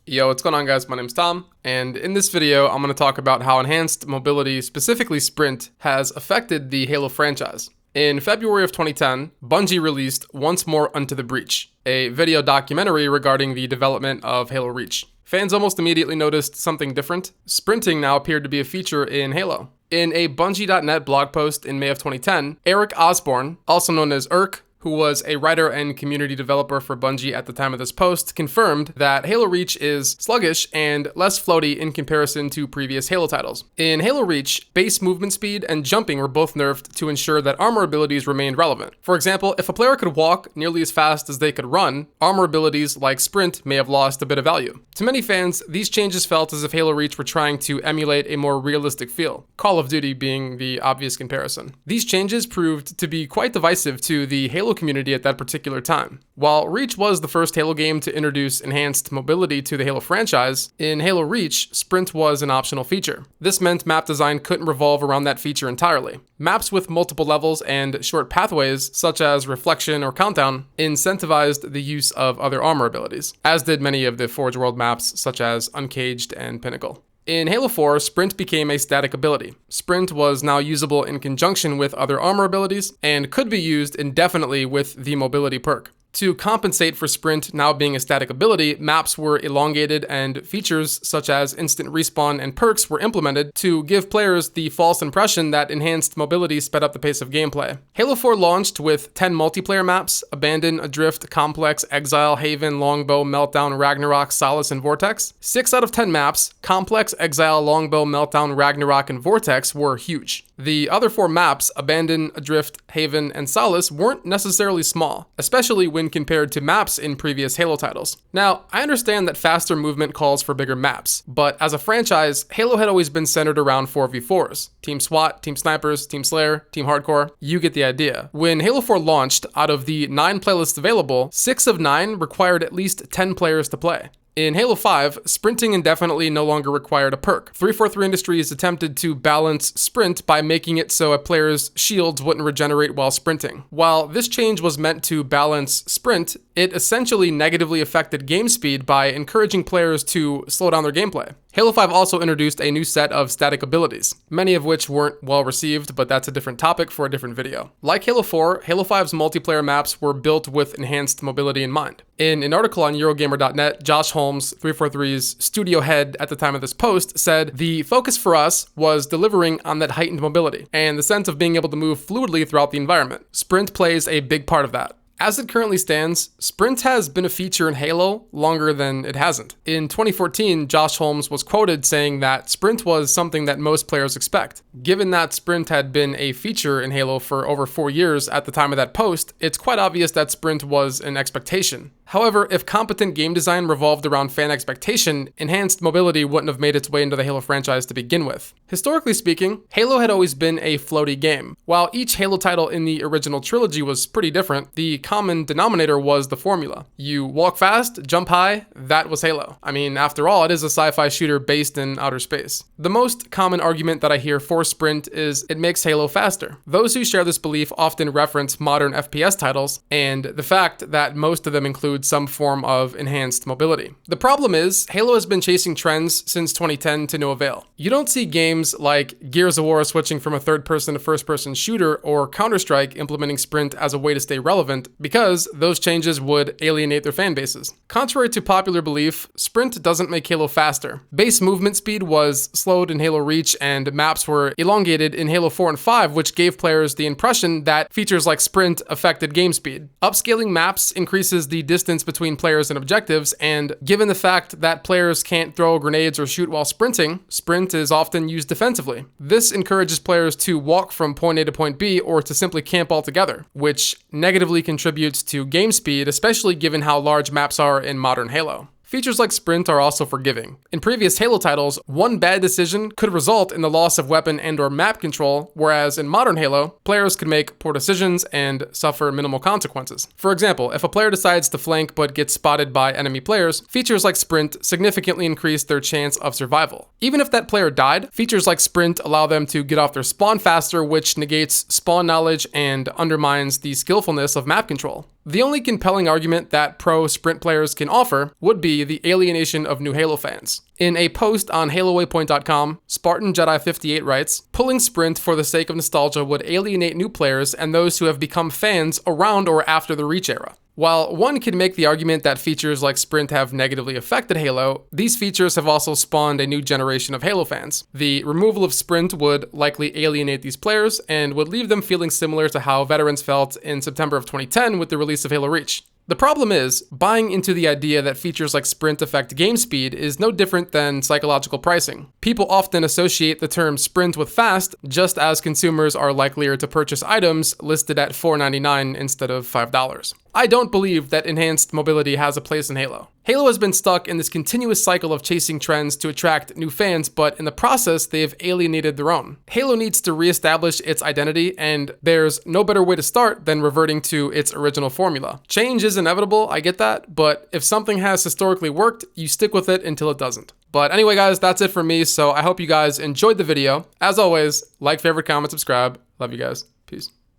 Yo, what's going on, guys? My name's Tom, and in this video, I'm going to talk about how enhanced mobility, specifically sprint, has affected the Halo franchise. In February of 2010, Bungie released Once More Unto the Breach, a video documentary regarding the development of Halo Reach. Fans almost immediately noticed something different. Sprinting now appeared to be a feature in Halo. In a Bungie.net blog post in May of 2010, Eric Osborne, also known as Irk, who was a writer and community developer for Bungie at the time of this post, confirmed that Halo Reach is sluggish and less floaty in comparison to previous Halo titles. In Halo Reach, base movement speed and jumping were both nerfed to ensure that armor abilities remained relevant. For example, if a player could walk nearly as fast as they could run, armor abilities like sprint may have lost a bit of value. To many fans, these changes felt as if Halo Reach were trying to emulate a more realistic feel, Call of Duty being the obvious comparison. These changes proved to be quite divisive to the Halo community at that particular time. While Reach was the first Halo game to introduce enhanced mobility to the Halo franchise, in Halo Reach, sprint was an optional feature. This meant map design couldn't revolve around that feature entirely. Maps with multiple levels and short pathways, such as Reflection or Countdown, incentivized the use of other armor abilities, as did many of the Forge World maps such as Uncaged and Pinnacle. In Halo 4, Sprint became a static ability. Sprint was now usable in conjunction with other armor abilities, and could be used indefinitely with the mobility perk. To compensate for Sprint now being a static ability, maps were elongated and features such as instant respawn and perks were implemented to give players the false impression that enhanced mobility sped up the pace of gameplay. Halo 4 launched with 10 multiplayer maps: Abandon, Adrift, Complex, Exile, Haven, Longbow, Meltdown, Ragnarok, Solace, and Vortex. 6 out of 10 maps, Complex, Exile, Longbow, Meltdown, Ragnarok, and Vortex, were huge. The other 4 maps, Abandon, Adrift, Haven, and Solace, weren't necessarily small, especially when compared to maps in previous Halo titles. Now, I understand that faster movement calls for bigger maps, but as a franchise, Halo had always been centered around 4v4s. Team SWAT, Team Snipers, Team Slayer, Team Hardcore. You get the idea. When Halo 4 launched, out of the 9 playlists available, 6 of 9 required at least 10 players to play. In Halo 5, sprinting indefinitely no longer required a perk. 343 Industries attempted to balance sprint by making it so a player's shields wouldn't regenerate while sprinting. While this change was meant to balance sprint, it essentially negatively affected game speed by encouraging players to slow down their gameplay. Halo 5 also introduced a new set of static abilities, many of which weren't well received, but that's a different topic for a different video. Like Halo 4, Halo 5's multiplayer maps were built with enhanced mobility in mind. In an article on Eurogamer.net, Josh Holmes, 343's studio head at the time of this post, said, "The focus for us was delivering on that heightened mobility and the sense of being able to move fluidly throughout the environment. Sprint plays a big part of that. As it currently stands, sprint has been a feature in Halo longer than it hasn't." In 2014, Josh Holmes was quoted saying that sprint was something that most players expect. Given that sprint had been a feature in Halo for over 4 years at the time of that post, it's quite obvious that sprint was an expectation. However, if competent game design revolved around fan expectation, enhanced mobility wouldn't have made its way into the Halo franchise to begin with. Historically speaking, Halo had always been a floaty game. While each Halo title in the original trilogy was pretty different, the common denominator was the formula. You walk fast, jump high, that was Halo. I mean, after all, it is a sci-fi shooter based in outer space. The most common argument that I hear for sprint is it makes Halo faster. Those who share this belief often reference modern FPS titles and the fact that most of them include some form of enhanced mobility. The problem is, Halo has been chasing trends since 2010 to no avail. You don't see games like Gears of War switching from a third-person to first-person shooter or Counter-Strike implementing sprint as a way to stay relevant because those changes would alienate their fan bases. Contrary to popular belief, sprint doesn't make Halo faster. Base movement speed was slowed in Halo Reach and maps were elongated in Halo 4 and 5, which gave players the impression that features like sprint affected game speed. Upscaling maps increases the distance between players and objectives, and given the fact that players can't throw grenades or shoot while sprinting, sprint is often used defensively. This encourages players to walk from point A to point B or to simply camp altogether, which negatively contributes to game speed, especially given how large maps are in modern Halo. Features like sprint are also forgiving. In previous Halo titles, one bad decision could result in the loss of weapon and/or map control, whereas in modern Halo, players could make poor decisions and suffer minimal consequences. For example, if a player decides to flank but gets spotted by enemy players, features like sprint significantly increase their chance of survival. Even if that player died, features like sprint allow them to get off their spawn faster, which negates spawn knowledge and undermines the skillfulness of map control. The only compelling argument that pro sprint players can offer would be the alienation of new Halo fans. In a post on HaloWaypoint.com, Spartan Jedi 58 writes, "Pulling sprint for the sake of nostalgia would alienate new players and those who have become fans around or after the Reach era. While one can make the argument that features like sprint have negatively affected Halo, these features have also spawned a new generation of Halo fans. The removal of sprint would likely alienate these players and would leave them feeling similar to how veterans felt in September of 2010 with the release of Halo Reach. The problem is, buying into the idea that features like sprint affect game speed is no different than psychological pricing. People often associate the term sprint with fast, just as consumers are likelier to purchase items listed at $4.99 instead of $5. I don't believe that enhanced mobility has a place in Halo. Halo has been stuck in this continuous cycle of chasing trends to attract new fans, but in the process, they have alienated their own. Halo needs to reestablish its identity, and there's no better way to start than reverting to its original formula. Change is inevitable, I get that, but if something has historically worked, you stick with it until it doesn't. But anyway, guys, that's it for me, so I hope you guys enjoyed the video. As always, like, favorite, comment, subscribe. Love you guys. Peace.